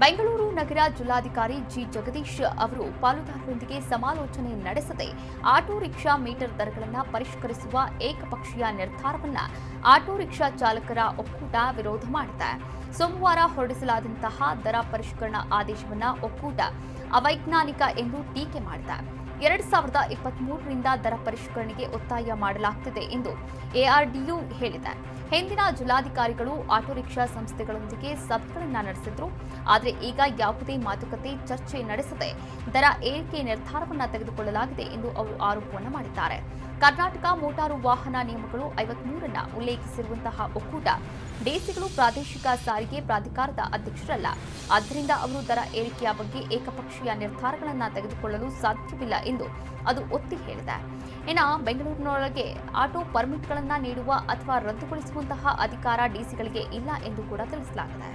ಬೆಂಗಳೂರು ನಗರ ಜಿಲ್ಲಾಧಿಕಾರಿ ಜಿ ಜಗದೀಶ್ ಅವರು ಪಾಲುದಾರರೊಂದಿಗೆ ಸಮಾಲೋಚನೆ ನಡೆಸದೆ ಆಟೋ ರಿಕ್ಷಾ ಮೀಟರ್ ದರಗಳನ್ನು ಪರಿಷ್ಕರಿಸುವ ಏಕಪಕ್ಷೀಯ ನಿರ್ಧಾರವನ್ನು ಆಟೋ ರಿಕ್ಷಾ ಚಾಲಕರ ಒಕ್ಕೂಟ ವಿರೋಧ ಮಾಡಿದೆ. ಸೋಮವಾರ ಹೊರಡಿಸಲಾದಂತಹ ದರ ಪರಿಷ್ಕರಣಾ ಆದೇಶವನ್ನು ಒಕ್ಕೂಟ ಅವೈಜ್ಞಾನಿಕ ಎಂದು ಟೀಕೆ ಮಾಡಿದೆ. 2023ರಿಂದ ದರ ಪರಿಷ್ಕರಣೆಗೆ ಒತ್ತಾಯ ಮಾಡಲಾಗುತ್ತಿದೆ ಎಂದು ಎಆರ್ಡಿಯು ಹೇಳಿದೆ. ಹಿಂದಿನ ಜಿಲ್ಲಾಧಿಕಾರಿಗಳು ಆಟೋ ರಿಕ್ಷಾ ಸಂಸ್ಥೆಗಳೊಂದಿಗೆ ಸಭೆಗಳನ್ನು ನಡೆಸಿದ್ರು. ಆದರೆ ಈಗ ಯಾವುದೇ ಮಾತುಕತೆ ಚರ್ಚೆ ನಡೆಸದೆ ದರ ಏರಿಕೆ ನಿರ್ಧಾರವನ್ನು ತೆಗೆದುಕೊಳ್ಳಲಾಗಿದೆ ಎಂದು ಅವರು ಆರೋಪವನ್ನು ಮಾಡಿದ್ದಾರೆ. ಕರ್ನಾಟಕ ಮೋಟಾರು ವಾಹನ ನಿಯಮಗಳು 53ನ್ನ ಉಲ್ಲೇಖಿಸಿರುವಂತಹ ಒಕ್ಕೂಟ ಡಿಸಿಗಳು ಪ್ರಾದೇಶಿಕ ಸಾರಿಗೆ ಪ್ರಾಧಿಕಾರದ ಅಧ್ಯಕ್ಷರಲ್ಲ. ಆದ್ದರಿಂದ ಅವರು ದರ ಏರಿಕೆಯ ಬಗ್ಗೆ ಏಕಪಕ್ಷೀಯ ನಿರ್ಧಾರಗಳನ್ನು ತೆಗೆದುಕೊಳ್ಳಲು ಸಾಧ್ಯವಿಲ್ಲ ಎಂದು ಅದು ಒತ್ತಿ ಹೇಳಿದೆ. ಇನ್ನು ಬೆಂಗಳೂರಿನೊಳಗೆ ಆಟೋ ಪರ್ಮಿಟ್ಗಳನ್ನು ನೀಡುವ ಅಥವಾ ರದ್ದುಗೊಳಿಸುವಂತಹ ಅಧಿಕಾರ ಡಿಸಿಗಳಿಗೆ ಇಲ್ಲ ಎಂದು ಕೂಡ ತಿಳಿಸಲಾಗಿದೆ.